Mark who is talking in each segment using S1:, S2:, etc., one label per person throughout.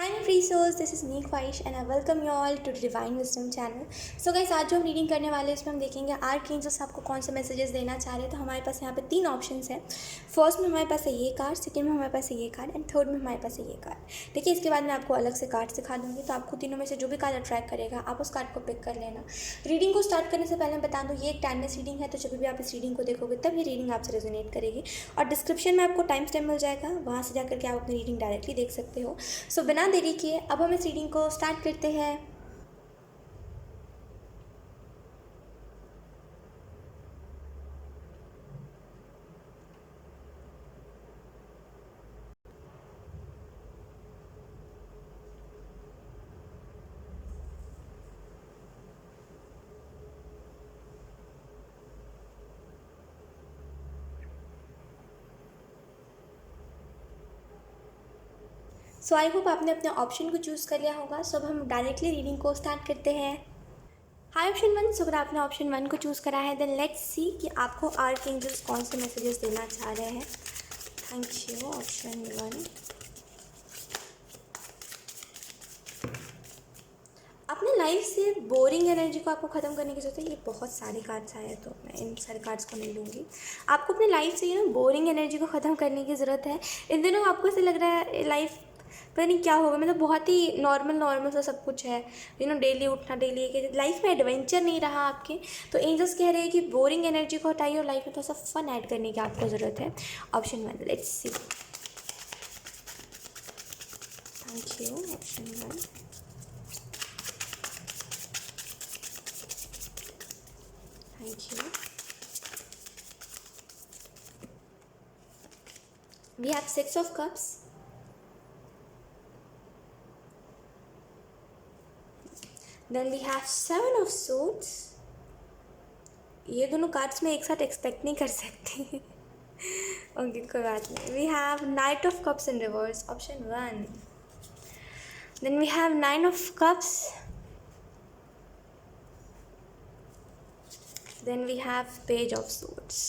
S1: Hi my free souls, this is Neek Vaish and I welcome you all to the Divine Wisdom channel. So guys, आज जो हम reading करने वाले हैं उसमें हम देखेंगे आर्कएंजल्स आपको कौन से मैसेजेस देना चाह रहे हैं। तो हमारे पास यहाँ पे तीन ऑप्शंस हैं। फर्स्ट में हमारे पास है ये कार्ड, सेकंड में हमारे पास है ये कार्ड एंड थर्ड में हमारे पास है ये कार्ड। देखिए, इसके बाद मैं आपको अलग से कार्ड सिखा दूँगी, तो आपको तीनों में से जो भी कार्ड अट्रैक्ट करेगा आप उस कार्ड को पिक कर लेना। रीडिंग को स्टार्ट करने से पहले मैं बता दूँ, ये एक टाइमलेस रीडिंग है, तो जब भी आप इस रीडिंग को देखोगे तब ये रीडिंग आपसे रेजोनेट करेगी। और डिस्क्रिप्शन में आपको टाइम स्टैम्प मिल जाएगा, वहाँ से जाकर के आप अपनी रीडिंग डायरेक्टली देख सकते हो। सो बिना देरी किए अब हम इस रीडिंग को स्टार्ट करते हैं। सो आई होप आपने अपने ऑप्शन को चूज़ कर लिया होगा। सो अब हम डायरेक्टली रीडिंग को स्टार्ट करते हैं। हाय ऑप्शन वन। सो अगर आपने ऑप्शन वन को चूज़ करा है देन लेट्स सी कि आपको आर्कएंजल्स कौन से मैसेजेस देना चाह रहे हैं। Thank you option one. अपने लाइफ से बोरिंग एनर्जी को आपको ख़त्म करने की ज़रूरत है। ये बहुत सारे कार्ड्स आए हैं तो मैं इन सारे कार्ड्स को नहीं लूँगी। आपको अपने लाइफ से बोरिंग एनर्जी को ख़त्म करने की ज़रूरत है। इन दिनों आपको ऐसे लग रहा है लाइफ पता नहीं क्या होगा, मतलब बहुत ही नॉर्मल सा सब कुछ है। डेली उठना, डेली कि लाइफ में एडवेंचर नहीं रहा आपके। तो एंजल्स कह रहे हैं कि बोरिंग एनर्जी को हटाइए और लाइफ में थोड़ा सा फन ऐड करने की आपको ज़रूरत है। Option one, let's see. Thank you option one. Thank you. We have Six of Cups. Then we have Seven of Swords. ये दोनों कार्ड्स में एक साथ एक्सपेक्ट नहीं कर सकती। ओके, कोई बात नहीं। We have Knight of Cups in reverse. Option one. Then we have Nine of Cups. Then we have Page of Swords.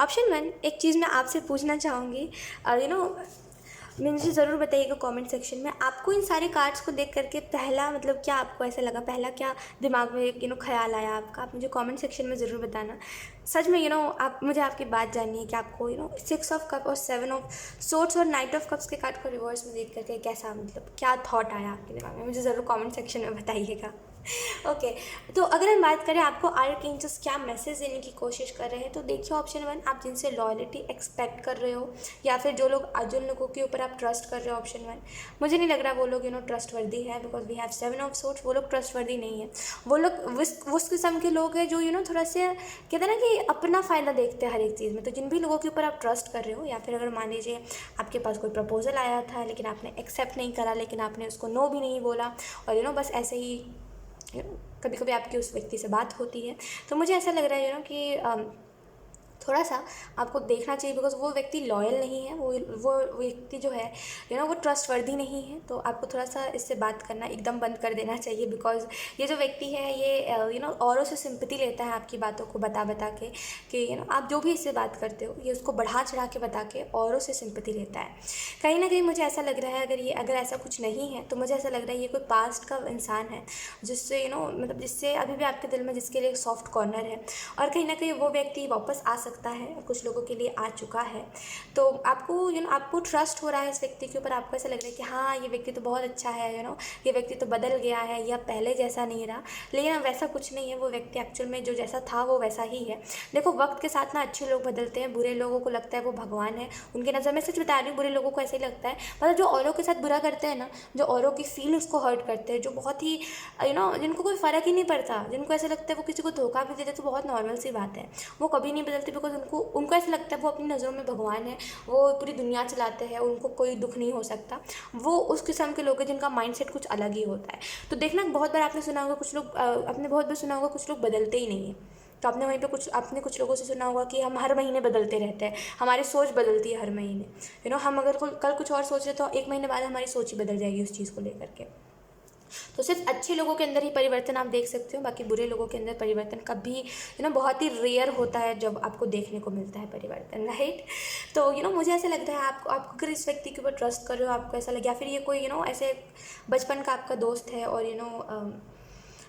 S1: Option one, एक चीज़ मैं आपसे पूछना चाहूँगी, मुझे ज़रूर बताइएगा कमेंट सेक्शन में। आपको इन सारे कार्ड्स को देख करके पहला मतलब क्या आपको ऐसा लगा, पहला क्या दिमाग में ख्याल आया आपका? आप मुझे कमेंट सेक्शन में ज़रूर बताना। सच में आप मुझे आपकी बात जाननी है कि आपको सिक्स ऑफ कप और सेवन ऑफ सोर्ड्स और नाइट ऑफ कप्स के कार्ड को रिवर्स में देख करके कैसा मतलब क्या थॉट आया आपके दिमाग में, मुझे ज़रूर कमेंट सेक्शन में बताइएगा। ओके, तो अगर हम बात करें आपको आर्कएंजल्स क्या मैसेज देने की कोशिश कर रहे हैं, तो देखिए ऑप्शन वन, आप जिनसे लॉयल्टी एक्सपेक्ट कर रहे हो या फिर जो लोगों के ऊपर आप ट्रस्ट कर रहे हो, ऑप्शन वन, मुझे नहीं लग रहा वो लोग ट्रस्ट वर्दी है, because we have seven of swords. वो लोग ट्रस्ट वर्दी नहीं है। वो लोग उस किस्म के लोग हैं जो थोड़ा से कहते हैं ना कि अपना फ़ायदा देखते हैं हर एक चीज़ में। तो जिन भी लोगों के ऊपर आप ट्रस्ट कर रहे हो, या फिर अगर मान लीजिए आपके पास कोई प्रपोजल आया था लेकिन आपने एक्सेप्ट नहीं करा, लेकिन आपने उसको नो भी नहीं बोला और बस ऐसे ही कभी कभी आपकी उस व्यक्ति से बात होती है, तो मुझे ऐसा लग रहा है कि थोड़ा सा आपको देखना चाहिए, बिकॉज वो व्यक्ति लॉयल नहीं है, वो व्यक्ति जो है वो ट्रस्टवर्दी नहीं है। तो आपको थोड़ा सा इससे बात करना एकदम बंद कर देना चाहिए, बिकॉज ये जो व्यक्ति है ये औरों से सिंपैथी लेता है आपकी बातों को बता के कि आप जो भी इससे बात करते हो ये उसको बढ़ा चढ़ा के बता के औरों से सिंपैथी लेता है। कहीं ना कहीं मुझे ऐसा लग रहा है अगर ऐसा कुछ नहीं है तो मुझे ऐसा लग रहा है ये कोई पास्ट का इंसान है, जिससे मतलब जिससे अभी भी आपके दिल में जिसके लिए एक सॉफ्ट कॉर्नर है, और कहीं ना कहीं वो व्यक्ति वापस आ सकता है, कुछ लोगों के लिए आ चुका है। तो आपको आपको ट्रस्ट हो रहा है इस व्यक्ति के ऊपर, आपको ऐसा लग रहा है कि हाँ ये व्यक्ति तो बहुत अच्छा है, ये व्यक्ति तो बदल गया है या पहले जैसा नहीं रहा, लेकिन वैसा कुछ नहीं है। वो व्यक्ति एक्चुअल में जो जैसा था वो वैसा ही है। देखो, वक्त के साथ ना अच्छे लोग बदलते हैं, बुरे लोगों को लगता है वो भगवान है उनके नज़र में। सच बता रही हूँ, बुरे लोगों को ऐसे ही लगता है, मतलब जो औरों के साथ बुरा करते हैं ना, जो औरों की फीलिंग्स को हर्ट करते हैं, जो बहुत ही जिनको कोई फ़र्क ही नहीं पड़ता, जिनको ऐसा लगता है वो किसी को धोखा भी देते, तो बहुत नॉर्मल सी बात है, वो कभी नहीं बदलते, बिकॉज उनको ऐसा लगता है वो अपनी नज़रों में भगवान है, वो पूरी दुनिया चलाते हैं, उनको कोई दुख नहीं हो सकता। वो उस किस्म के लोग हैं जिनका माइंडसेट कुछ अलग ही होता है। तो देखना, बहुत बार आपने सुना होगा कुछ लोग आपने बहुत बार सुना होगा कुछ लोग बदलते ही नहीं हैं। तो आपने कुछ लोगों से सुना होगा कि हम हर महीने बदलते रहते हैं, हमारी सोच बदलती है हर महीने। हम अगर कल कुछ और सोच रहे तो एक महीने बाद हमारी सोच ही बदल जाएगी उस चीज़ को लेकर के। तो सिर्फ अच्छे लोगों के अंदर ही परिवर्तन आप देख सकते हो, बाकी बुरे लोगों के अंदर परिवर्तन कभी बहुत ही रेयर होता है जब आपको देखने को मिलता है परिवर्तन, राइट। तो मुझे ऐसा लगता है आप अगर इस व्यक्ति के ऊपर ट्रस्ट कर रहे हो, आपको ऐसा लगे, या फिर ये कोई ऐसे बचपन का आपका दोस्त है और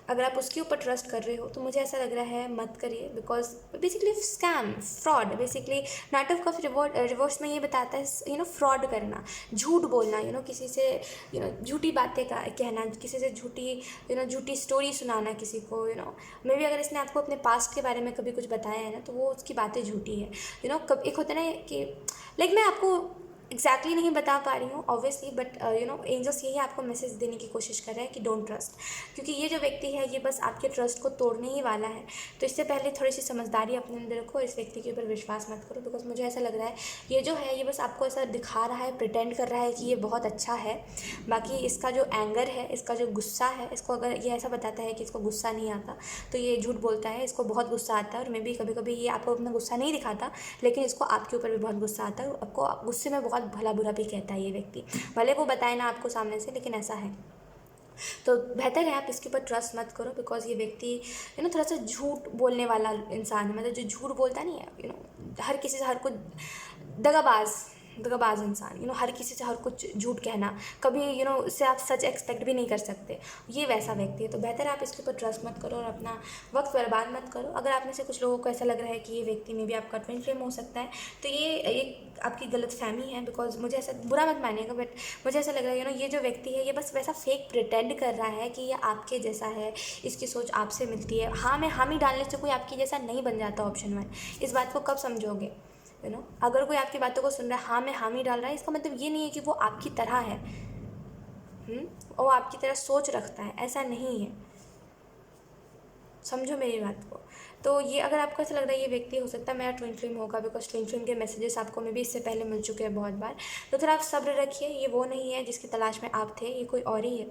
S1: अगर आप उसके ऊपर ट्रस्ट कर रहे हो, तो मुझे ऐसा लग रहा है मत करिए, because basically scam, fraud, basically नाटक ऑफ रिवर्स में ये बताता है फ्रॉड करना, झूठ बोलना, किसी से झूठी बातें कहना, किसी से झूठी स्टोरी सुनाना किसी को, मे बी अगर इसने आपको अपने पास्ट के बारे में कभी कुछ बताया है ना, तो वो उसकी बातें झूठी है। कब एक होता है ना कि मैं आपको एग्जैक्टली नहीं बता पा रही हूँ ऑब्वियसली, बट एंजल्स यही आपको मैसेज देने की कोशिश कर रहे हैं कि डोंट ट्रस्ट, क्योंकि ये जो व्यक्ति है ये बस आपके ट्रस्ट को तोड़ने ही वाला है। तो इससे पहले थोड़ी सी समझदारी अपने अंदर रखो, इस व्यक्ति के ऊपर विश्वास मत करो, बिकॉज मुझे ऐसा लग रहा है ये जो है ये बस आपको ऐसा दिखा रहा है, प्रिटेंड कर रहा है कि ये बहुत अच्छा है। बाकी इसका जो एंगर है, इसका जो गुस्सा है, इसको अगर ये ऐसा बताता है कि इसको गुस्सा नहीं आता, तो ये झूठ बोलता है, इसको बहुत गुस्सा आता है। और मे बी कभी कभी ये आपको अपना गुस्सा नहीं दिखाता, लेकिन इसको आपके ऊपर भी बहुत गुस्सा आता है, आपको गुस्से में बहुत भला बुरा भी कहता है ये व्यक्ति, भले वो बताए ना आपको सामने से, लेकिन ऐसा है। तो बेहतर है आप इसके ऊपर ट्रस्ट मत करो, बिकॉज ये व्यक्ति थोड़ा सा झूठ बोलने वाला इंसान है, मतलब जो झूठ बोलता नहीं है, हर किसी से हर कुछ, दगाबाज इंसान, हर किसी से हर कुछ झूठ कहना, कभी उससे आप सच एक्सपेक्ट भी नहीं कर सकते, ये वैसा व्यक्ति है। तो बेहतर आप इसके ऊपर ट्रस्ट मत करो और अपना वक्त बर्बाद मत करो। अगर आप में से कुछ लोगों को ऐसा लग रहा है कि ये व्यक्ति में भी आपका ट्विन फ्लेम हो सकता है, तो ये एक आपकी गलत फहमी है, बिकॉज मुझे ऐसा, बुरा मत मानिएगा, बट मुझे ऐसा लग रहा है ये जो व्यक्ति है ये बस वैसा फेक प्रिटेंड कर रहा है कि ये आपके जैसा है, इसकी सोच आपसे मिलती है। हाँ में हामी डालने से कोई आपकी जैसा नहीं बन जाता, ऑप्शन 1। इस बात को कब समझोगे? अगर कोई आपकी बातों को सुन रहा है, हाँ में हामी डाल रहा है, इसका मतलब ये नहीं है कि वो आपकी तरह है, वो आपकी तरह सोच रखता है, ऐसा नहीं है, समझो मेरी बात को। तो ये अगर आपको ऐसा लग रहा है ये व्यक्ति हो सकता है मेरा ट्विन फ्लेम होगा, बिकॉज ट्विन फ्लेम के मैसेजेस आपको में भी इससे पहले मिल चुके हैं बहुत बार, तो थोड़ा आप सब्र रखिए, ये वो नहीं है जिसकी तलाश में आप थे, ये कोई और ही है।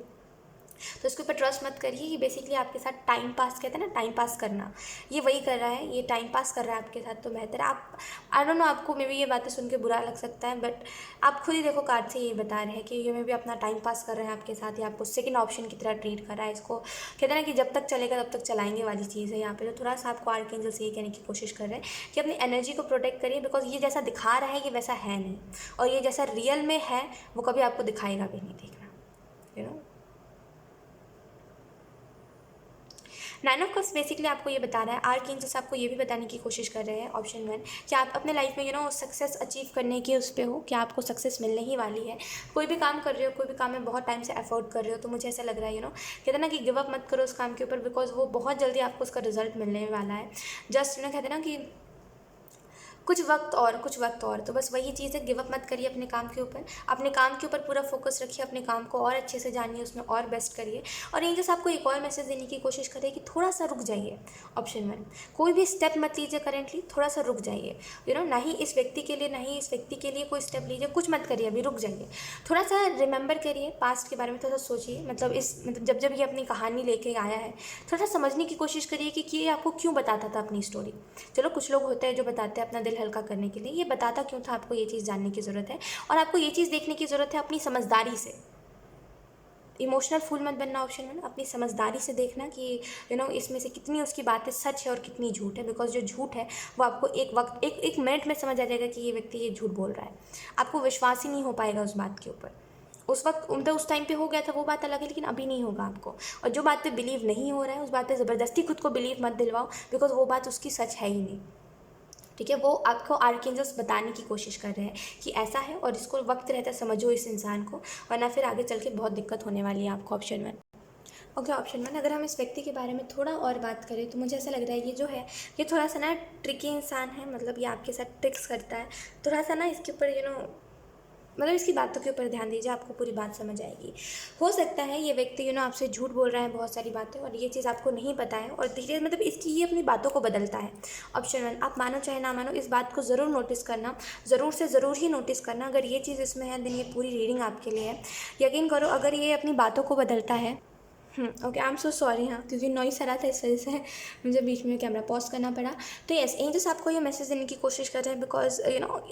S1: तो इसके ऊपर ट्रस्ट मत करिए, ये बेसिकली आपके साथ टाइम पास, कहते हैं ना टाइम पास करना, ये वही कर रहा है, ये टाइम पास कर रहा है आपके साथ। तो बेहतर आप, आई डोंट नो, आपको मे बी ये बातें सुन के बुरा लग सकता है, बट आप खुद ही देखो, कार्ड से ये बता रहे हैं कि ये मे भी अपना टाइम पास कर रहे हैं आपके साथ, या आपको सेकंड ऑप्शन की तरह ट्रीट कर रहा है। इसको कहते हैं ना कि जब तक चलेगा तब तक चलाएंगे वाली चीज़ है यहाँ पे। तो थोड़ा सा आपको आर्कएंजल से ये कहने की कोशिश कर रहे हैं कि अपनी एनर्जी को प्रोटेक्ट करिए, बिकॉज ये जैसा दिखा रहा है ये वैसा है नहीं, और ये जैसा रियल में है वो कभी आपको दिखाएगा भी नहीं, देखना। 9 ऑफ कप्स बेसिकली आपको ये बता रहा है, आर्कएंजल्स आपको ये भी बताने की कोशिश कर रहे हैं, ऑप्शन 1, कि आप अपने लाइफ में सक्सेस अचीव करने की उस पर हो, कि आपको सक्सेस मिलने ही वाली है। कोई भी काम कर रहे हो, कोई भी काम में बहुत टाइम से एफर्ट कर रहे हो, तो मुझे ऐसा लग रहा है कहते हैं ना कि गिव अप मत करो उस काम के ऊपर, बिकॉज वो बहुत जल्दी आपको उसका रिजल्ट मिलने वाला है। जस्ट कहते हैं ना कि कुछ वक्त और, तो बस वही चीज़ है, गिव अप मत करिए अपने काम के ऊपर, अपने काम के ऊपर पूरा फोकस रखिए, अपने काम को और अच्छे से जानिए, उसमें और बेस्ट करिए। और एंजल्स आपको एक और मैसेज देने की कोशिश करें कि थोड़ा सा रुक जाइए, ऑप्शन 1, कोई भी स्टेप मत लीजिए करेंटली, थोड़ा सा रुक जाइए, ना ही इस व्यक्ति के लिए, ना ही इस व्यक्ति के लिए कोई स्टेप लीजिए, कुछ मत करिए, अभी रुक जाइए, थोड़ा सा रिमेंबर करिए, पास्ट के बारे में थोड़ा सा सोचिए, मतलब जब ये अपनी कहानी लेके आया है, थोड़ा सा समझने की कोशिश करिए कि ये आपको क्यों बताता था अपनी स्टोरी। चलो कुछ लोग होते हैं जो बताते हैं अपना दिल हल्का करने के लिए, ये बताता क्यों था, आपको ये चीज़ जानने की ज़रूरत है, और आपको ये चीज़ देखने की ज़रूरत है अपनी समझदारी से। इमोशनल फूल मत बनना, ऑप्शन 1, अपनी समझदारी से देखना कि इसमें से कितनी उसकी बातें सच है और कितनी झूठ है, बिकॉज जो झूठ है वो आपको एक मिनट में समझ आ जाएगा कि ये व्यक्ति ये झूठ बोल रहा है, आपको विश्वास ही नहीं हो पाएगा उस बात के ऊपर। उस वक्त उस टाइम पे हो गया था वो बात अलग है, लेकिन अभी नहीं होगा आपको। और जो बात पे बिलीव नहीं हो रहा है उस बात पे ज़बरदस्ती खुद को बिलीव मत दिलवाओ, बिकॉज वो बात उसकी सच है ही नहीं, ठीक है। वो आपको आर्कएंजल्स बताने की कोशिश कर रहे हैं कि ऐसा है, और इसको वक्त रहता समझो इस इंसान को, वरना फिर आगे चल के बहुत दिक्कत होने वाली है आपको, ऑप्शन 1। ओके, ऑप्शन 1, अगर हम इस व्यक्ति के बारे में थोड़ा और बात करें, तो मुझे ऐसा लग रहा है ये जो है ये थोड़ा सा ना ट्रिकी इंसान है, मतलब ये आपके साथ ट्रिक्स करता है, थोड़ा सा ना इसके ऊपर मतलब इसकी बातों के ऊपर ध्यान दीजिए, आपको पूरी बात समझ आएगी। हो सकता है ये व्यक्ति आपसे झूठ बोल रहा है बहुत सारी बातें, और ये चीज़ आपको नहीं पता है, और धीरे मतलब इसकी ये अपनी बातों को बदलता है। ऑप्शन 1, आप मानो चाहे ना मानो, इस बात को ज़रूर नोटिस करना, ज़रूर से ज़रूर ही नोटिस करना। अगर ये चीज़ इसमें है, दिन ये पूरी रीडिंग आपके लिए है। यकीन करो, अगर ये अपनी बातों को बदलता है, okay, I am so sorry. हाँ, क्योंकि नॉइस आ रहा था, इस वजह से मुझे बीच में कैमरा पॉज करना पड़ा। तो यस, एंजल्स आपको ये मैसेज देने की कोशिश कर रहे हैं, बिकॉज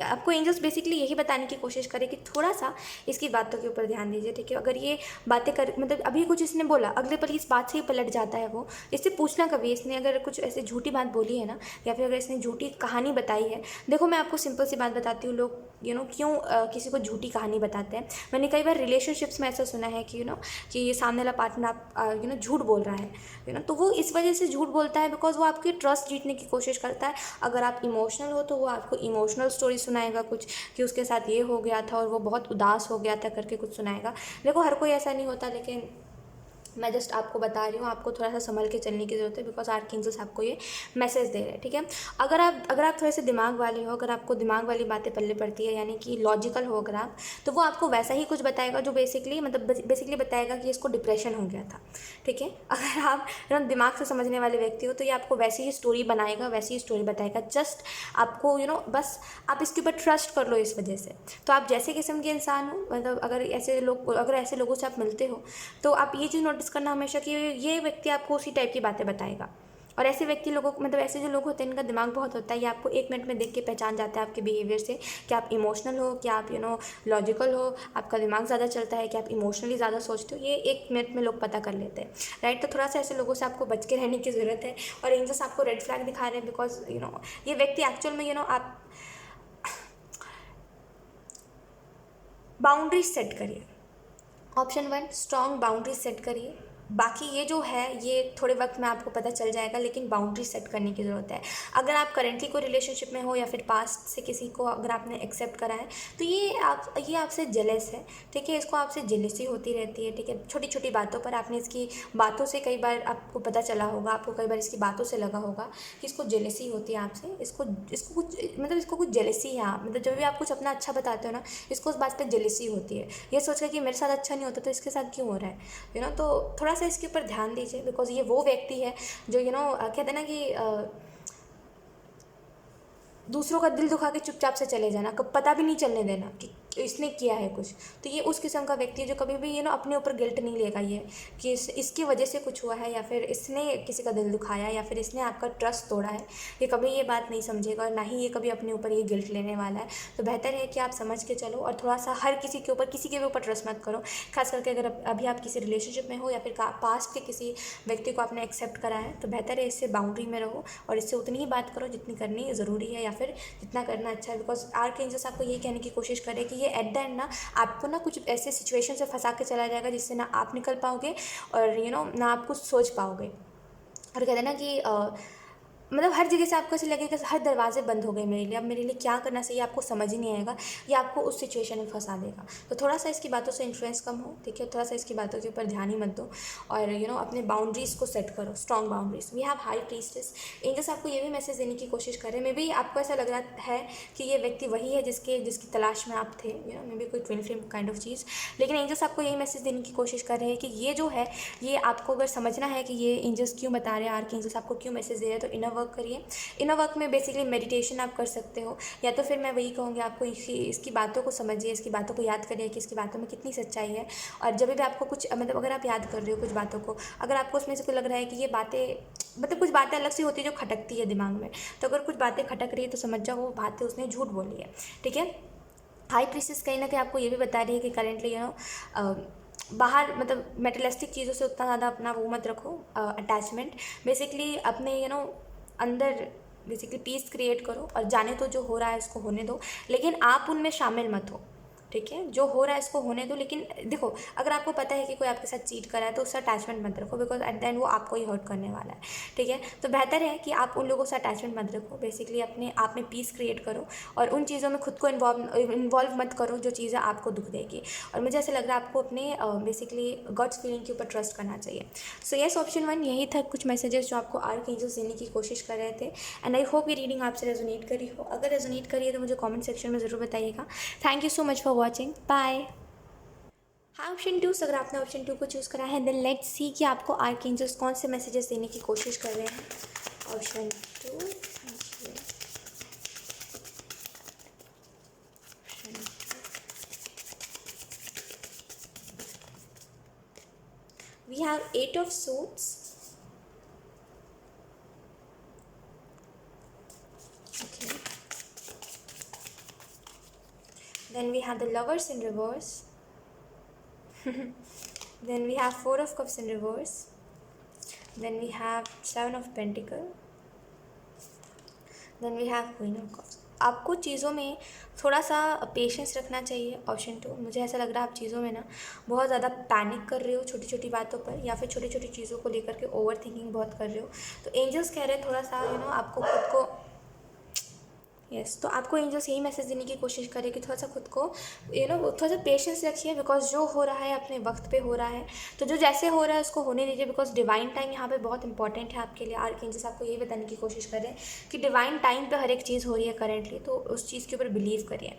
S1: आपको एंजल्स बेसिकली यही बताने की कोशिश करें कि थोड़ा सा इसकी बातों के ऊपर ध्यान दीजिए, ठीक है। अगर ये बातें कर मतलब अभी कुछ इसने बोला, अगले पल इस बात से ही पलट जाता है वो, इससे पूछना कभी इसने अगर कुछ ऐसे झूठी बात बोली है ना, या फिर अगर इसने झूठी कहानी बताई है। देखो, मैं आपको सिंपल सी बात बताती हूँ, लोग क्यों किसी को झूठी कहानी बताते हैं। मैंने कई बार रिलेशनशिप्स में ऐसा सुना है कि कि ये सामने वाला पार्टनर आप झूठ बोल रहा है तो वो इस वजह से झूठ बोलता है बिकॉज वो आपकी ट्रस्ट जीतने की कोशिश करता है। अगर आप इमोशनल हो तो वो आपको इमोशनल स्टोरी सुनाएगा कुछ, कि उसके साथ ये हो गया था और वो बहुत उदास हो गया था करके कुछ सुनाएगा। देखो, हर कोई ऐसा नहीं होता, लेकिन मैं जस्ट आपको बता रही हूँ, आपको थोड़ा सा संभल के चलने की ज़रूरत है, बिकॉज आर्कएंजल्स आपको ये मैसेज दे रहे हैं, ठीक है। अगर आप थोड़े से दिमाग वाले हो, अगर आपको दिमाग वाली बातें पल्ले पड़ती है, यानी कि लॉजिकल हो अगर आप, तो वो आपको वैसा ही कुछ बताएगा जो बेसिकली बताएगा कि इसको डिप्रेशन हो गया था, ठीक है। अगर आप दिमाग से समझने वाले व्यक्ति हो तो ये आपको वैसी ही स्टोरी बनाएगा, वैसी ही स्टोरी बताएगा। जस्ट आपको बस आप इसके ऊपर ट्रस्ट कर लो इस वजह से। तो आप जैसे किस्म के इंसान हो, मतलब अगर ऐसे लोगों से आप मिलते हो, तो आप ये चीज़ नोटिस करना हमेशा कि ये व्यक्ति आपको उसी टाइप की बातें बताएगा। और ऐसे व्यक्ति लोगों को ऐसे जो लोग होते हैं इनका दिमाग बहुत होता है, ये आपको 1 मिनट में देख के पहचान जाता है आपके बिहेवियर से, कि आप इमोशनल हो, कि आप लॉजिकल हो, आपका दिमाग ज़्यादा चलता है, कि आप इमोशनली ज़्यादा सोचते हो। ये 1 मिनट में लोग पता कर लेते हैं, राइट। तो थोड़ा सा ऐसे लोगों से आपको बच के रहने की ज़रूरत है। और एंजल्स आपको रेड फ्लैग दिखा रहे हैं, बिकॉज ये व्यक्ति एक्चुअल में आप बाउंड्रीज सेट करिए। ऑप्शन 1, स्ट्रॉन्ग बाउंड्री सेट करिए। बाकी ये जो है ये थोड़े वक्त में आपको पता चल जाएगा, लेकिन बाउंड्री सेट करने की ज़रूरत है। अगर आप करेंटली कोई रिलेशनशिप में हो या फिर पास्ट से किसी को अगर आपने एक्सेप्ट करा है, तो ये आपसे जेलस है, ठीक है। इसको आपसे जेलसी होती रहती है, ठीक है। छोटी छोटी बातों पर आपने इसकी बातों से कई बार आपको पता चला होगा, आपको कई बार इसकी बातों से लगा होगा कि इसको जेलसी होती है आपसे। इसको कुछ जेलसी है, जब भी आप कुछ अपना अच्छा बताते हो ना, इसको उस बात पर जेलसी होती है। ये सोच कर कि मेरे साथ अच्छा नहीं होता तो इसके साथ क्यों हो रहा है तो थोड़ा सा इसके ऊपर ध्यान दीजिए, बिकॉज ये वो व्यक्ति है जो कहते हैं ना कि दूसरों का दिल दुखा के चुपचाप से चले जाना, कब पता भी नहीं चलने देना कि इसने किया है कुछ। तो ये उस किस्म का व्यक्ति है जो कभी भी अपने ऊपर गिल्ट नहीं लेगा ये कि इसकी वजह से कुछ हुआ है, या फिर इसने किसी का दिल दुखाया, या फिर इसने आपका ट्रस्ट तोड़ा है। ये कभी ये बात नहीं समझेगा, और ना ही ये कभी अपने ऊपर ये गिल्ट लेने वाला है। तो बेहतर है कि आप समझ के चलो, और थोड़ा सा हर किसी के ऊपर ट्रस्ट मत करो। खास करके अगर अभी आप किसी रिलेशनशिप में हो, या फिर पास्ट के किसी व्यक्ति को आपने एक्सेप्ट करा है, तो बेहतर है इससे बाउंड्री में रहो, और इससे उतनी ही बात करो जितनी करनी ज़रूरी है, या फिर जितना करना अच्छा है। बिकॉज आर्कएंजल्स आपको यही कहने की कोशिश करें कि ये एट द एंड ना आपको ना कुछ ऐसे सिचुएशन से फंसा के चला जाएगा जिससे ना आप निकल पाओगे, और ना आप कुछ सोच पाओगे। और कहते हैं ना कि हर जगह से आपको ऐसे लगेगा हर दरवाजे बंद हो गए मेरे लिए, अब मेरे लिए क्या करना चाहिए आपको समझ ही नहीं आएगा। ये आपको उस सिचुएशन में फंसा देगा। तो थोड़ा सा इसकी बातों से इन्फ्लुएंस कम हो, ठीक है। थोड़ा सा इसकी बातों के ऊपर ध्यान ही मत दो, और अपने बाउंड्रीज़ को सेट करो, strong boundaries. We have high priestess. Angels आपको ये भी मैसेज देने की कोशिश कर रहे हैं। मे बी आपको ऐसा लग रहा है कि ये व्यक्ति वही है जिसकी तलाश में आप थे, मे बी कोई ट्विन फ्लेम काइंड ऑफ चीज़। लेकिन एंजल्स आपको यही मैसेज देने की कोशिश कर रहे हैं कि ये जो है, ये आपको अगर समझना है कि ये एंजल्स क्यों बता रहे हैं, आर्कएंजल्स आपको क्यों मैसेज दे रहे हैं, तो इनर वर्क करिए। इनर वर्क में बेसिकली मेडिटेशन आप कर सकते हो, या तो फिर मैं वही कहूँगी आपको इसकी बातों को समझिए, इसकी बातों को याद करिए कि इसकी बातों में कितनी सच्चाई है। और जब भी आपको कुछ अगर आप याद कर रहे हो कुछ बातों को, अगर आपको उसमें से कोई लग रहा है कि ये बातें कुछ बातें अलग सी होती है जो खटकती है दिमाग में, तो अगर कुछ बातें खटक रही है तो समझ जाओ वो बातें उसने झूठ बोली है, ठीक है। हाई प्रीसेस कहीं ना कहीं आपको ये भी बता रही है कि करेंटली बाहर मेटलिस्टिक चीज़ों से उतना ज़्यादा अपना वो मत रखो, अटैचमेंट। बेसिकली अपने अंदर बेसिकली पीस क्रिएट करो, और जाने तो जो हो रहा है इसको होने दो, लेकिन आप उनमें शामिल मत हो, ठीक है। जो हो रहा है इसको होने दो, लेकिन देखो, अगर आपको पता है कि कोई आपके साथ चीट कर रहा है तो उससे अटैचमेंट मत रखो, बिकॉज एट द एंड वो आपको ही हर्ट करने वाला है, ठीक है। तो बेहतर है कि आप उन लोगों से अटैचमेंट मत रखो, बेसिकली अपने आप में पीस क्रिएट करो, और उन चीज़ों में खुद को इन्वॉल्व मत करो जो चीज़ें आपको दुख देगी। और मुझे ऐसा लग रहा है आपको अपने बेसिकली गॉड्स फीलिंग के ऊपर ट्रस्ट करना चाहिए। सो येस, ऑप्शन 1 यही था, कुछ मैसेजेस जो आपको आर्कएंजल्स देने की कोशिश कर रहे थे। एंड आई होप ये रीडिंग आपसे रेजोनेट करी हो। अगर रेजोनेट करी है तो मुझे कमेंट सेक्शन में ज़रूर बताइएगा। Thank you so much for watching, bye. हाँ, ऑप्शन 2, अगर आपने ऑप्शन 2 को चूज़ करा है, देन लेट्स सी कि आपको आर्कएंजल्स कौन से मैसेजेस देने की कोशिश कर रहे हैं। Option 2, we have 8 of swords. Okay. Then we have the lovers in reverse. Then we have 4 of cups in reverse. Then we have 7 of pentacle. Then we have queen of cups. आपको चीज़ों में थोड़ा सा patience रखना चाहिए. Option 2, मुझे ऐसा लग रहा है आप चीज़ों में ना बहुत ज़्यादा पैनिक कर रहे हो छोटी छोटी बातों पर, या फिर छोटी छोटी चीज़ों को लेकर के ओवर थिंकिंग बहुत कर रहे हो. तो एंजल्स कह रहे हैं थोड़ा सा आपको खुद को तो आपको एंजल्स यही मैसेज देने की कोशिश करें कि थोड़ा सा खुद को थोड़ा सा पेशेंस रखिए, बिकॉज जो हो रहा है अपने वक्त पे हो रहा है. तो जो जैसे हो रहा है उसको होने दीजिए, बिकॉज डिवाइन टाइम यहाँ पे बहुत इंपॉर्टेंट है आपके लिए. आर्कएंजल्स आपको यही बताने की कोशिश कर रहे हैं कि डिवाइन टाइम पे हर एक चीज़ हो रही है करेंटली, तो उस चीज़ के ऊपर बिलीव करिए.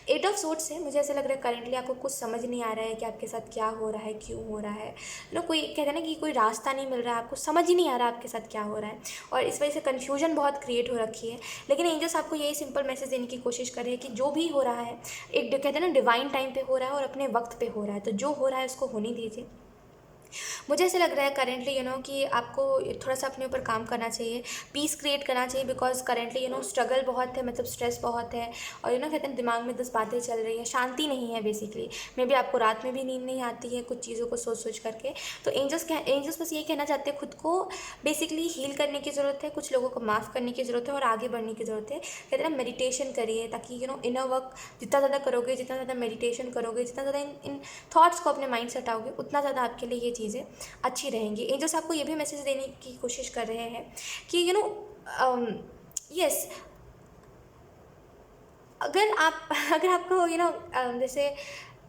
S1: 8 ऑफ सोर्ड्स से मुझे ऐसा लग रहा है करेंटली आपको कुछ समझ नहीं आ रहा है कि आपके साथ क्या हो रहा है, क्यों हो रहा है. कोई कहते हैं ना कि कोई रास्ता नहीं मिल रहा है, आपको समझ ही नहीं आ रहा आपके साथ क्या हो रहा है, और इस वजह से कन्फ्यूजन बहुत क्रिएट हो रखी है. लेकिन एंजल्स आपको यही सिंपल मैसेज देने की कोशिश कर रहे हैं कि जो भी हो रहा है एक कहते हैं ना डिवाइन टाइम पे हो रहा है और अपने वक्त पे हो रहा है. तो जो हो रहा है उसको होने दीजिए. मुझे ऐसा लग रहा है करेंटली कि आपको थोड़ा सा अपने ऊपर काम करना चाहिए, पीस क्रिएट करना चाहिए, बिकॉज करेंटली स्ट्रगल बहुत है, मतलब स्ट्रेस बहुत है, और कहते हैं दिमाग में 10 बातें चल रही हैं, शांति नहीं है बेसिकली. मे बी आपको रात में भी नींद नहीं आती है कुछ चीज़ों को सोच सोच करके. तो एंजल्स बस ये कहना चाहते हैं खुद को बेसिकली हील करने की ज़रूरत है, कुछ लोगों को माफ़ करने की ज़रूरत है और आगे बढ़ने की ज़रूरत है. कहते हैं ना मेडिटेशन करिए, ताकि इनर वर्क जितना ज़्यादा करोगे, जितना ज़्यादा मेडिटेशन करोगे, जितना ज़्यादा इन थॉट्स को अपने माइंड से हटाओगे, उतना ज़्यादा आपके लिए ये चीज़ें अच्छी रहेंगी. एंजल्स आपको ये भी मैसेज देने की कोशिश कर रहे हैं कि यस, अगर आपको जैसे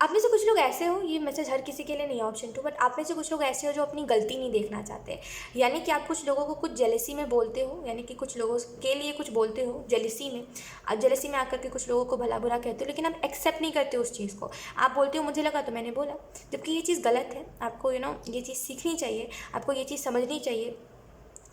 S1: आप में से कुछ लोग ऐसे हो, ये मैसेज हर किसी के लिए नहीं है ऑप्शन 2, बट आप में से कुछ लोग ऐसे हो जो अपनी गलती नहीं देखना चाहते. यानी कि आप कुछ लोगों को कुछ जेलसी में बोलते हो, यानी कि कुछ लोगों के लिए कुछ बोलते हो जेलसी में. आप जेलसी में आकर के कुछ लोगों को भला बुरा कहते हो, लेकिन आप एक्सेप्ट नहीं करते उस चीज़ को. आप बोलते हो मुझे लगा तो मैंने बोला, जबकि ये चीज़ गलत है. आपको ये चीज़ सीखनी चाहिए, आपको ये चीज़ समझनी चाहिए,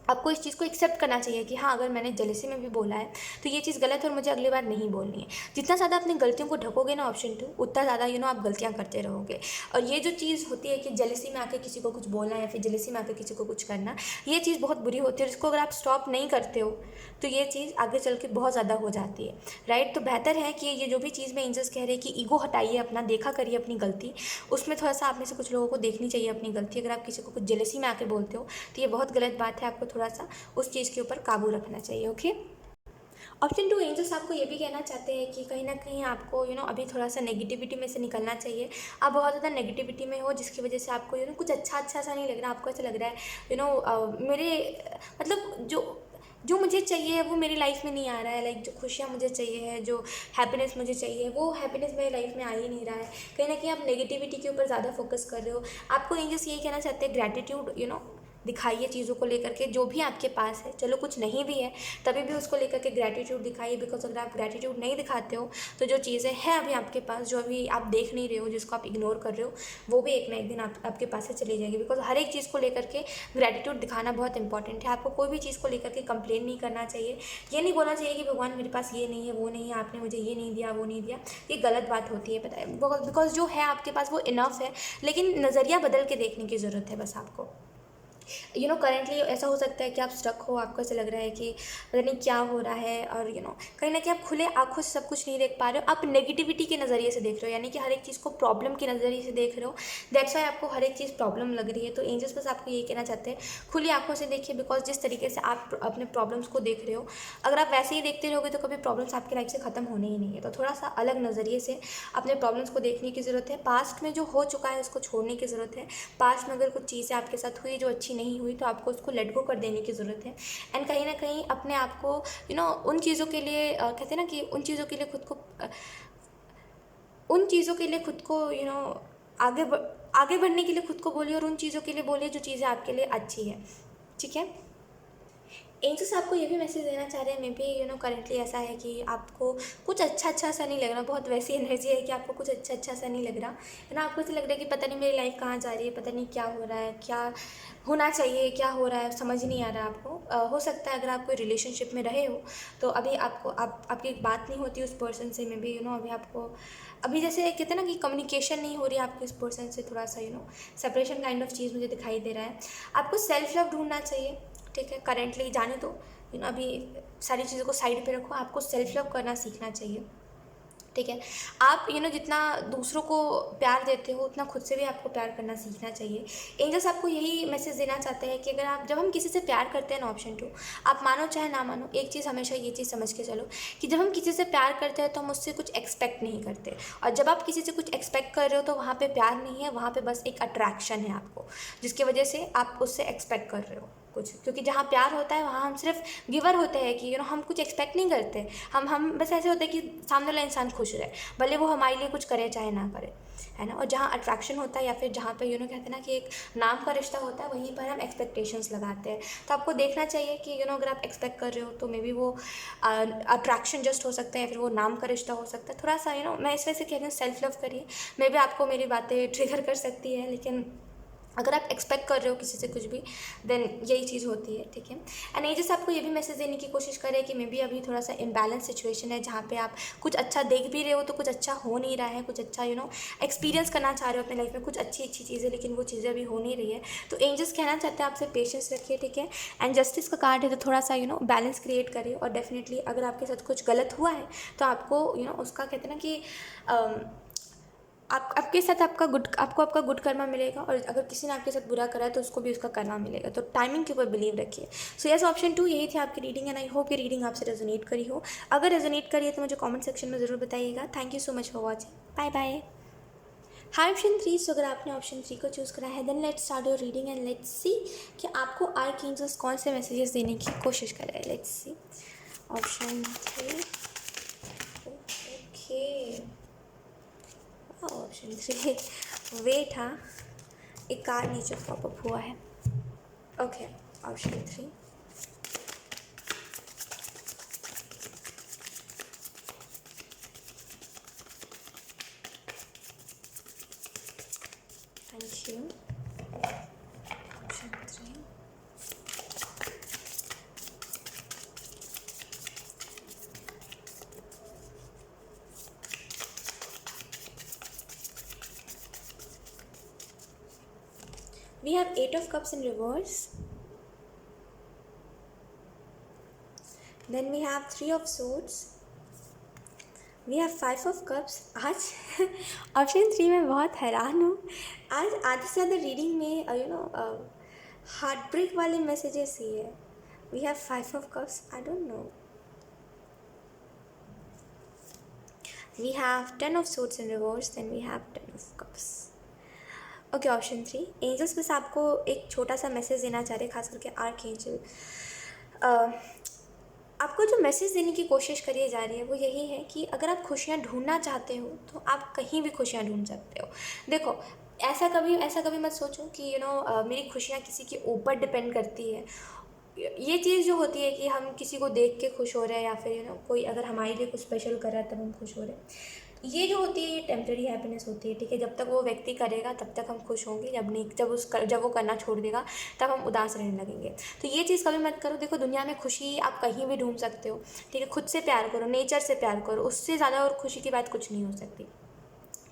S1: आपको इस चीज़ को एक्सेप्ट करना चाहिए कि हाँ, अगर मैंने जेलसी में भी बोला है तो ये चीज़ गलत है और मुझे अगली बार नहीं बोलनी है. जितना ज़्यादा अपनी गलतियों को ढकोगे ना ऑप्शन 2, उतना ज़्यादा आप गलतियाँ करते रहोगे. और ये जो चीज़ होती है कि जेलसी में आकर किसी को कुछ बोलना या फिर जेलसी में आकर किसी को कुछ करना, ये चीज़ बहुत बुरी होती है. इसको अगर आप स्टॉप नहीं करते हो तो ये चीज़ आगे चल के बहुत ज़्यादा हो जाती है, राइट. तो बेहतर है कि ये जो भी चीज़ में एंजल्स कह रहे हैं कि ईगो हटाइए अपना, देखा करिए अपनी गलती. उसमें थोड़ा सा आप में से कुछ लोगों को देखनी चाहिए अपनी गलती. अगर आप किसी को कुछ जेलसी में आकर बोलते हो तो ये बहुत गलत बात है. आपको थोड़ा सा उस चीज़ के ऊपर काबू रखना चाहिए. ओके. ऑप्शन 2, एंजल्स आपको ये भी कहना चाहते हैं कि कहीं ना कहीं आपको अभी थोड़ा सा नेगेटिविटी में से निकलना चाहिए. आप बहुत ज़्यादा नेगेटिविटी में हो, जिसकी वजह से आपको कुछ अच्छा सा नहीं लग रहा. आपको ऐसा लग रहा है मेरे मतलब जो मुझे चाहिए वो मेरी लाइफ में नहीं आ रहा है. लाइक जो खुशियाँ मुझे चाहिए है, जो हैप्पीनेस मुझे चाहिए, वो हैप्पीनेस मेरी लाइफ में आ ही नहीं रहा है. कहीं ना कहीं आप नेगेटिविटी के ऊपर ज़्यादा फोकस कर रहे हो. आपको एंजल्स यही कहना चाहते हैं ग्रैटिट्यूड दिखाइए चीज़ों को लेकर के, जो भी आपके पास है. चलो कुछ नहीं भी है तभी भी उसको लेकर के ग्रैटिट्यूड दिखाइए, बिकॉज अगर आप ग्रैटिट्यूड नहीं दिखाते हो तो जो चीज़ें हैं अभी आपके पास, जो अभी आप देख नहीं रहे हो, जिसको आप इग्नोर कर रहे हो, वो भी एक ना एक दिन आपके पास से चली जाएगी. बिकॉज हर एक चीज़ को लेकर के ग्रैटिट्यूड दिखाना बहुत इंपॉर्टेंट है. आपको कोई भी चीज़ को लेकर के कंप्लेन नहीं करना चाहिए. ये नहीं बोलना चाहिए कि भगवान मेरे पास ये नहीं है, वो नहीं है, आपने मुझे ये नहीं दिया, वो नहीं दिया. ये गलत बात होती है, पता है, बिकॉज जो है आपके पास वो इनफ है. लेकिन नज़रिया बदल के देखने की ज़रूरत है बस आपको. करेंटली ऐसा हो सकता है कि आप स्टक हो, आपको ऐसा लग रहा है कि पता नहीं क्या हो रहा है, और कहीं ना कहीं आप खुले आंखों से सब कुछ नहीं देख पा रहे हो. आप नेगेटिविटी के नज़रिए से देख रहे हो, यानी कि हर एक चीज़ को प्रॉब्लम के नज़रिए से देख रहे हो. दैट्स वाई आपको हर एक चीज़ प्रॉब्लम लग रही है. तो एंजल्स बस आपको ये कहना चाहते हैं खुली आंखों से देखिए, बिकॉज जिस तरीके से आप अपने प्रॉब्लम्स को देख रहे हो, अगर आप वैसे ही देखते रहोगे तो कभी प्रॉब्लम्स आपकी लाइफ से ख़त्म होने ही नहीं है. तो थोड़ा सा अलग नज़रिए से अपने प्रॉब्लम्स को देखने की ज़रूरत है. पास्ट में जो हो चुका है उसको छोड़ने की ज़रूरत है. पास्ट में अगर कुछ चीज़ें आपके साथ हुई जो अच्छी नहीं हुई तो आपको उसको लेट गो कर देने की ज़रूरत है. एंड कहीं ना कहीं अपने आप को उन चीज़ों के लिए कहते हैं ना कि उन चीज़ों के लिए खुद को आगे बढ़ने के लिए खुद को बोलिए, और उन चीज़ों के लिए बोलिए जो चीज़ें आपके लिए अच्छी है. ठीक है. एंजल्स आपको ये भी मैसेज देना चाह रहे हैं, मे बी करेंटली ऐसा है कि आपको कुछ अच्छा सा नहीं लग रहा, बहुत वैसी एनर्जी है कि आपको कुछ अच्छा सा नहीं लग रहा है ना। आपको ऐसा लग रहा है कि पता नहीं मेरी लाइफ कहाँ जा रही है, पता नहीं क्या हो रहा है, क्या होना चाहिए, क्या हो रहा है, समझ नहीं आ रहा आपको। हो सकता है अगर आप कोई रिलेशनशिप में रहे हो तो अभी आपकी बात नहीं होती उस पर्सन से, मे बी अभी आपको अभी जैसे कहते हैं ना कि कम्युनिकेशन नहीं हो रही है आपके इस पर्सन से, थोड़ा सा सेपरेशन काइंड ऑफ चीज़ मुझे दिखाई दे रहा है। आपको सेल्फ लव ढूंढना चाहिए, ठीक है। करेंटली जाने दो, अभी सारी चीज़ों को साइड पे रखो, आपको सेल्फ लव करना सीखना चाहिए, ठीक है। आप जितना दूसरों को प्यार देते हो उतना खुद से भी आपको प्यार करना सीखना चाहिए। एंजल्स आपको यही मैसेज देना चाहते हैं कि अगर आप जब हम किसी से प्यार करते हैं ना, ऑप्शन 2, आप मानो चाहे ना मानो, एक चीज़ हमेशा ये चीज़ समझ के चलो कि जब हम किसी से प्यार करते हैं तो हम उससे कुछ एक्सपेक्ट नहीं करते, और जब आप किसी से कुछ एक्सपेक्ट कर रहे हो तो वहाँ पर प्यार नहीं है, वहाँ पर बस एक अट्रैक्शन है आपको, जिसकी वजह से आप उससे एक्सपेक्ट कर रहे हो कुछ। क्योंकि जहाँ प्यार होता है वहाँ हम सिर्फ गिवर होते हैं कि हम कुछ एक्सपेक्ट नहीं करते, हम बस ऐसे होते हैं कि सामने वाला इंसान खुश रहे, भले वो हमारे लिए कुछ करे चाहे ना करे, है ना। और जहाँ अट्रैक्शन होता है या फिर जहाँ पे कहते हैं ना कि एक नाम का रिश्ता होता है, वहीं पर हम एक्सपेक्टेशंस लगाते हैं। तो आपको देखना चाहिए कि अगर आप एक्सपेक्ट कर रहे हो तो मे बी वो अट्रैक्शन जस्ट हो सकता है, या फिर वो नाम का रिश्ता हो सकता है। थोड़ा सा मैं इस वजह से कह रही हूँ सेल्फ लव करिए। मे बी आपको मेरी बातें ट्रिगर कर सकती है, लेकिन अगर आप एक्सपेक्ट कर रहे हो किसी से कुछ भी, देन यही चीज़ होती है, ठीक है। एंड एजेस आपको ये भी मैसेज देने की कोशिश करें कि मे बी अभी थोड़ा सा इम्बैलेंस सिचुएशन है, जहाँ पे आप कुछ अच्छा देख भी रहे हो तो कुछ अच्छा हो नहीं रहा है, कुछ अच्छा एक्सपीरियंस करना चाह रहे हो अपनी लाइफ में, कुछ अच्छी चीज़ें, लेकिन वो चीज़ें अभी हो नहीं रही है। तो एंजल्स कहना चाहते हैं आपसे पेशेंस रखिए, ठीक है। एंड जस्टिस का कार्ड है तो थोड़ा सा बैलेंस क्रिएट करिए, और डेफिनेटली अगर आपके साथ कुछ गलत हुआ है तो आपको उसका कहते हैं ना कि आपके साथ आपका गुड कर्मा मिलेगा, और अगर किसी ने आपके साथ बुरा करा है तो उसको भी उसका कर्मा मिलेगा। तो टाइमिंग के ऊपर बिलीव रखिए। सो यस, ऑप्शन 2 यही थी आपकी रीडिंग, एंड आई होप ये रीडिंग आपसे रेजोनेट करी हो। अगर रेजोनेट करी है तो मुझे कमेंट सेक्शन में ज़रूर बताइएगा। Thank you so much for watching, bye bye. Hi option 3, so अगर आपने ऑप्शन 3 को चूज़ करा है, then let's start your reading and let's see कि आपको आर्कएंजल्स कौन से मैसेजेस देने की कोशिश कर रहे हैं। Let's see option 3, okay. Option 3 वे था, एक कार नीचे पॉपअप हुआ है। Okay, option 3, thank you. Option 3, we have 8 of cups in reverse, then we have 3 of swords, we have 5 of cups। आज ऑप्शन 3 में बहुत हैरान हूँ, आज आधे से ज़्यादा रीडिंग में हार्ट ब्रेक वाले मैसेजेस ही है। we have 5 of cups, I don't know, we have 10 of swords in reverse, then we have 10 of cups। Okay, option 3 angels बस आपको एक छोटा सा मैसेज देना चाह रहे हैं, खास करके आर्क एंजल। आपको जो मैसेज देने की कोशिश करी जा रही है वो यही है कि अगर आप खुशियाँ ढूंढना चाहते हो तो आप कहीं भी खुशियाँ ढूंढ सकते हो। देखो, ऐसा कभी मत सोचो कि मेरी खुशियाँ किसी के ऊपर डिपेंड करती है। ये चीज़ जो होती है कि हम किसी को देख के खुश हो रहे हैं, या फिर कोई अगर हमारे लिए कुछ स्पेशल कर रहा है तब हम खुश हो रहे हैं, ये जो होती है ये टेम्प्रेरी हैप्पीनेस होती है, ठीक है। जब तक वो व्यक्ति करेगा तब तक हम खुश होंगे, जब वो करना छोड़ देगा तब हम उदास रहने लगेंगे। तो ये चीज़ कभी मत करो। देखो, दुनिया में खुशी आप कहीं भी ढूंढ सकते हो, ठीक है। खुद से प्यार करो, नेचर से प्यार करो, उससे ज़्यादा और खुशी की बात कुछ नहीं हो सकती,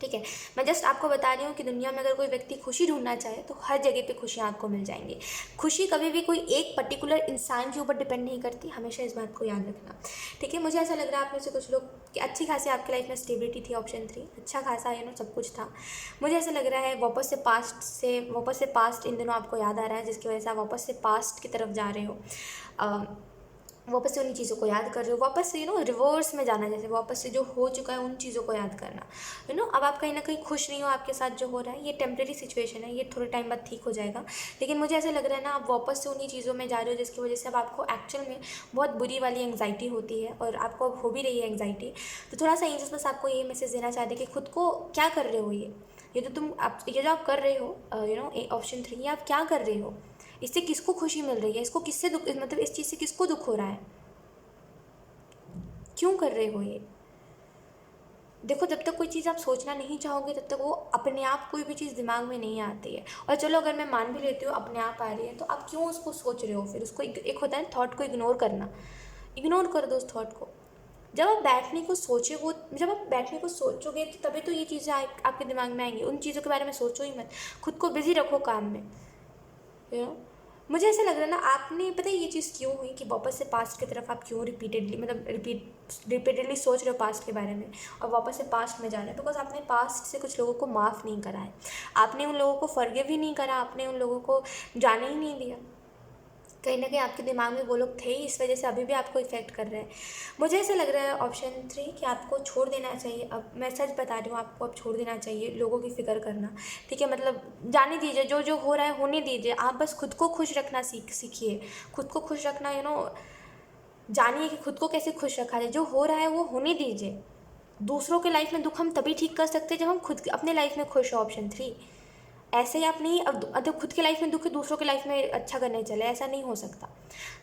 S1: ठीक है। मैं जस्ट आपको बता रही हूँ कि दुनिया में अगर कोई व्यक्ति खुशी ढूंढना चाहे तो हर जगह पे खुशियाँ आपको मिल जाएंगी। खुशी कभी भी कोई एक पर्टिकुलर इंसान के ऊपर डिपेंड नहीं करती, हमेशा इस बात को याद रखना, ठीक है। मुझे ऐसा लग रहा है आप में से कुछ लोग कि अच्छी खासी आपकी लाइफ में स्टेबिलिटी थी, ऑप्शन 3 अच्छा खासा सब कुछ था। मुझे ऐसा लग रहा है वापस से पास्ट इन दिनों आपको याद आ रहा है, जिसकी वजह से आप वापस से पास्ट की तरफ जा रहे हो, वापस से उन्हीं चीज़ों को याद कर रहे हो, वापस से रिवर्स में जाना, जैसे वापस से जो हो चुका है उन चीज़ों को याद करना। अब आप कहीं ना कहीं खुश नहीं हो आपके साथ जो हो रहा है, ये टेम्प्रेरी सिचुएशन है, ये थोड़े टाइम बाद ठीक हो जाएगा। लेकिन मुझे ऐसा लग रहा है ना, आप वापस से उन्हीं चीज़ों में जा रहे हो जिसकी वजह से अब आपको एक्चुअल में बहुत बुरी वाली एंग्जाइटी होती है, और आपको अब हो भी रही है एंग्जाइटी। तो थोड़ा सा एंजल्स बस आपको ये मैसेज देना चाहते हैं कि खुद को क्या कर रहे हो, ये जो आप कर रहे हो ऑप्शन 3, ये आप क्या कर रहे हो, इससे किसको खुशी मिल रही है, इसको किससे दुख, मतलब इस चीज़ से किसको दुख हो रहा है, क्यों कर रहे हो ये। देखो, जब तक कोई चीज़ आप सोचना नहीं चाहोगे तब तक वो अपने आप कोई भी चीज़ दिमाग में नहीं आती है। और चलो अगर मैं मान भी लेती हूँ अपने आप आ रही है, तो आप क्यों उसको सोच रहे हो फिर, उसको एक होता है थॉट को इग्नोर करना, इग्नोर कर दो उस थॉट को। जब आप बैठने को सोचे, वो जब आप बैठने को सोचोगे तो तभी तो ये चीज़ें आपके दिमाग में आएंगी। उन चीज़ों के बारे में सोचो ही मत, खुद को बिजी रखो काम में, यू नो। मुझे ऐसा लग रहा है ना, आपने पता है ये चीज़ क्यों हुई कि वापस से पास्ट की तरफ आप क्यों रिपीटेडली सोच रहे हो पास्ट के बारे में और वापस से पास्ट में जा रहे हैं, बिकॉज आपने पास्ट से कुछ लोगों को माफ़ नहीं करा है, आपने उन लोगों को फॉरगिव ही नहीं करा, आपने उन लोगों को जाने ही नहीं दिया। कहीं ना कहीं आपके दिमाग में वो लोग थे ही, इस वजह से अभी भी आपको इफेक्ट कर रहे हैं। मुझे ऐसा लग रहा है ऑप्शन 3 कि आपको छोड़ देना चाहिए। अब मैं सच बता रही हूँ, आपको अब छोड़ देना चाहिए लोगों की फ़िक्र करना, ठीक है। मतलब जाने दीजिए, जो जो हो रहा है होने दीजिए, आप बस खुद को खुश रखना सीखिए, खुद को खुश रखना, जानिए कि खुद को कैसे खुश रखा जाए। जो हो रहा है वो होने दीजिए। दूसरों के लाइफ में दुख हम तभी ठीक कर सकते हैं जब हम खुद अपने लाइफ में खुश हो। ऑप्शन 3, ऐसे ही आप नहीं, अब खुद के लाइफ में दुख है दूसरों के लाइफ में अच्छा करने चले, ऐसा नहीं हो सकता।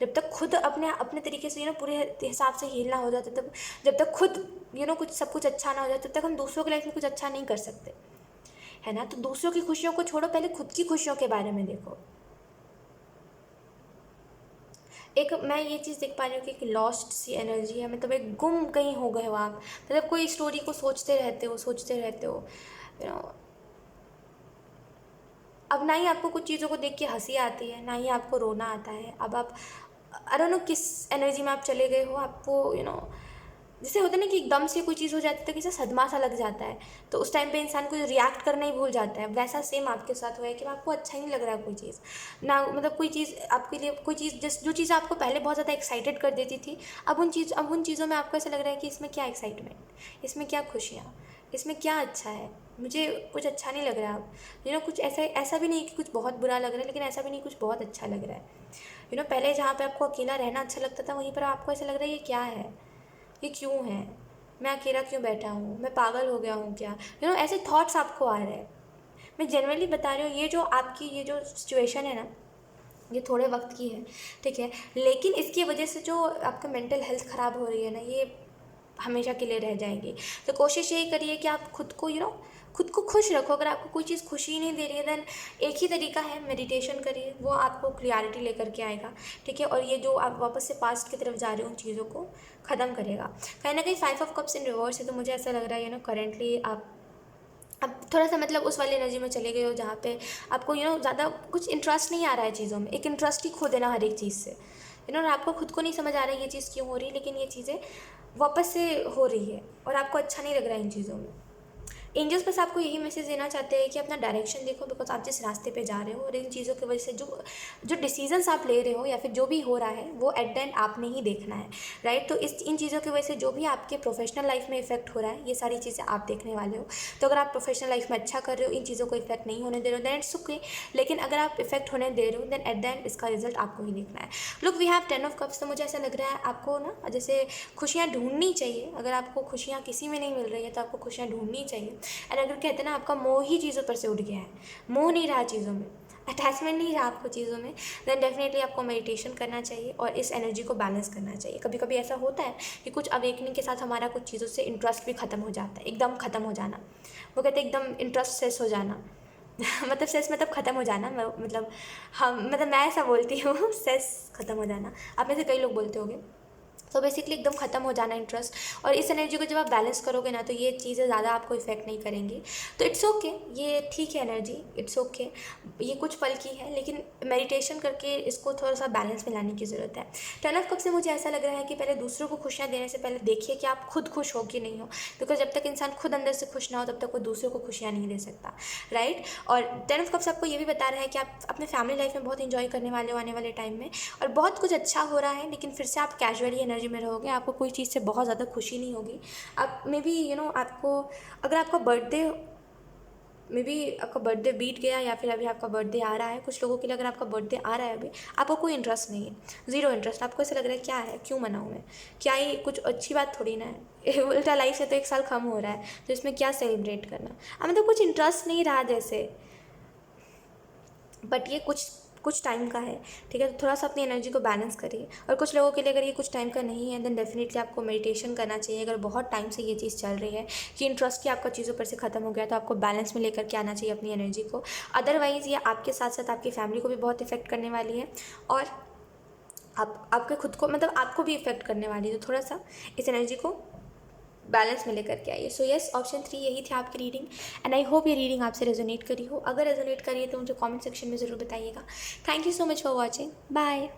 S1: जब तक खुद अपने अपने तरीके से पूरे हिसाब से हील ना हो जाते, तब जब तक खुद कुछ सब कुछ अच्छा ना हो जाए, तब तक हम दूसरों के लाइफ में कुछ अच्छा नहीं कर सकते, है ना। तो दूसरों की खुशियों को छोड़ो, पहले खुद की खुशियों के बारे में देखो। एक मैं ये चीज़ देख पा रही हूँ कि एक लॉस्ट सी एनर्जी है, मतलब एक गुम कहीं हो गए हो आप, मतलब कोई स्टोरी को सोचते रहते हो, यू नो। अब ना ही आपको कुछ चीज़ों को देख के हंसी आती है, ना ही आपको रोना आता है। अब आप आई डोंट नो किस एनर्जी में आप चले गए हो, आपको जैसे होता है ना कि एकदम से कोई चीज़ हो जाती है तो किसी सदमा सा लग जाता है, तो उस टाइम पे इंसान को रिएक्ट करना ही भूल जाता है। वैसा सेम आपके साथ हुआ है कि आपको अच्छा ही नहीं लग रहा है कोई चीज़ ना, मतलब कोई चीज़ आपके लिए, कोई चीज़ जो चीज़ आपको पहले बहुत ज़्यादा एक्साइटेड कर देती थी, अब उन चीज़ों में आपको ऐसा लग रहा है कि इसमें क्या एक्साइटमेंट, इसमें क्या खुशियाँ, इसमें क्या अच्छा है, मुझे कुछ अच्छा नहीं लग रहा है अब। कुछ ऐसा भी नहीं कि कुछ बहुत बुरा लग रहा है, लेकिन ऐसा भी नहीं कुछ बहुत अच्छा लग रहा है। पहले जहाँ पे आपको अकेला रहना अच्छा लगता था, वहीं पर आपको ऐसा लग रहा है ये क्या है, ये क्यों है, मैं अकेला क्यों बैठा हूँ, मैं पागल हो गया हूँ क्या, ऐसे थॉट्स आपको आ रहे हैं। मैं जनरली बता रही हूँ, ये जो सिचुएशन है ना, ये थोड़े वक्त की है, ठीक है, लेकिन इसकी वजह से जो आपका मेंटल हेल्थ ख़राब हो रही है ना, ये हमेशा के लिए रह जाएगी। तो कोशिश यही करिए कि आप खुद को खुद को खुश रखो। अगर आपको कोई चीज़ खुशी नहीं दे रही है, देन एक ही तरीका है, मेडिटेशन करिए, वो आपको क्लियरिटी लेकर के आएगा, ठीक है। और ये जो आप वापस से पास्ट की तरफ जा रहे हो, उन चीज़ों को ख़त्म करेगा। कहीं ना कहीं 5 ऑफ कप्स इन रिवर्स है, तो मुझे ऐसा लग रहा है करेंटली आप अब थोड़ा सा मतलब उस वाली एनर्जी में चले गए हो जहाँ पे आपको ज़्यादा कुछ इंटरेस्ट नहीं आ रहा है चीज़ों में, एक इंटरेस्ट ही खो देना हर एक चीज़ से, और आपको खुद को नहीं समझ आ रहा है ये चीज़ क्यों हो रही है, लेकिन ये चीज़ें वापस से हो रही है और आपको अच्छा नहीं लग रहा है इन चीज़ों में। एंजल्स बस आपको यही मैसेज देना चाहते हैं कि अपना डायरेक्शन देखो, बिकॉज आप जिस रास्ते पे जा रहे हो और इन चीज़ों की वजह से जो डिसीजंस आप ले रहे हो या फिर जो भी हो रहा है, वो एट द एंड आपने ही देखना है, राइट। तो इन चीज़ों की वजह से जो भी आपके प्रोफेशनल लाइफ में इफेक्ट हो रहा है, ये सारी चीज़ें आप देखने वाले हो। तो अगर आप प्रोफेशनल लाइफ में अच्छा कर रहे हो, इन चीज़ों को इफेक्ट नहीं होने दे रहे हो, दैन इट्स ओके। लेकिन अगर आप इफेक्ट होने दे रहे हो, दैन एट द एंड इसका रिजल्ट आपको ही देखना है। Look, we have 10 of cups, तो मुझे ऐसा लग रहा है आपको ना जैसे खुशियाँ ढूंढनी चाहिए। अगर आपको खुशियाँ किसी में नहीं मिल रही है तो आपको खुशियाँ ढूंढनी चाहिए। एंड अगर कहते हैं ना आपका मोह ही चीज़ों पर से उठ गया है, मोह नहीं रहा चीज़ों में, अटैचमेंट नहीं रहा आपको चीज़ों में, देन डेफिनेटली आपको मेडिटेशन करना चाहिए और इस एनर्जी को बैलेंस करना चाहिए। कभी कभी ऐसा होता है कि कुछ अवेकनिंग के साथ हमारा कुछ चीज़ों से इंटरेस्ट भी ख़त्म हो जाता है, एकदम ख़त्म हो जाना, वो कहते हैं एकदम इंटरेस्ट सेस हो जाना मतलब सेस मतलब ख़त्म हो जाना, मतलब मैं ऐसा बोलती हूँ सेस ख़त्म हो जाना, आप में से कई लोग बोलते होंगे। तो बेसिकली एकदम ख़त्म हो जाना इंटरेस्ट। और इस एनर्जी को जब आप बैलेंस करोगे ना, तो ये चीज़ें ज़्यादा आपको इफेक्ट नहीं करेंगी। तो इट्स ओके, ये ठीक है एनर्जी, इट्स ओके, ये कुछ पल की है, लेकिन मेडिटेशन करके इसको थोड़ा सा बैलेंस में लाने की ज़रूरत है। 10 ऑफ कप से मुझे ऐसा लग रहा है कि पहले दूसरों को खुशियाँ देने से पहले देखिए कि आप खुद खुश हो कि नहीं हो, बिकॉज जब तक इंसान खुद अंदर से खुश ना हो, तब तक वो दूसरों को खुशियाँ नहीं दे सकता, राइट। और 10 ऑफ कप्स आपको ये भी बता रहा है कि आप अपने फैमिली लाइफ में बहुत इंजॉय करने वाले हो आने वाले टाइम में, और बहुत कुछ अच्छा हो रहा है, लेकिन फिर से आप कैजुअली एनर्जी में रहोगे, आपको कोई चीज़ से बहुत ज़्यादा खुशी नहीं होगी। आप मे बी आपको, अगर आपका बर्थडे बीत गया या फिर अभी आपका बर्थडे आ रहा है, कुछ लोगों के लिए अगर आपका बर्थडे आ रहा है अभी, आपको कोई इंटरेस्ट नहीं है, ज़ीरो इंटरेस्ट। आपको ऐसा लग रहा है क्या है, क्यों मनाऊँ मैं, क्या ये कुछ अच्छी बात थोड़ी ना है उल्टा लाइफ से तो 1 साल कम हो रहा है, तो इसमें क्या सेलिब्रेट करना। अब मतलब कुछ इंटरेस्ट नहीं रहा जैसे, बट ये कुछ कुछ टाइम का है, ठीक है। तो थोड़ा सा अपनी एनर्जी को बैलेंस करिए। और कुछ लोगों के लिए अगर ये कुछ टाइम का नहीं है, देन डेफिनेटली आपको मेडिटेशन करना चाहिए। अगर बहुत टाइम से ये चीज़ चल रही है कि इंटरेस्ट ही आपका चीज़ों पर से ख़त्म हो गया, तो आपको बैलेंस में लेकर के आना चाहिए अपनी एनर्जी को। अदरवाइज़ ये आपके साथ साथ आपकी फैमिली को भी बहुत इफेक्ट करने वाली है, और आपके खुद को, मतलब आपको भी इफेक्ट करने वाली है। तो थोड़ा सा इस एनर्जी को बैलेंस में लेकर के आइए। सो यस, ऑप्शन 3 यही थी आपकी रीडिंग, एंड आई होप ये रीडिंग आपसे रेजोनेट करी हो। अगर रेजोनेट करी है तो मुझे कमेंट सेक्शन में ज़रूर बताइएगा। Thank you so much for watching. Bye.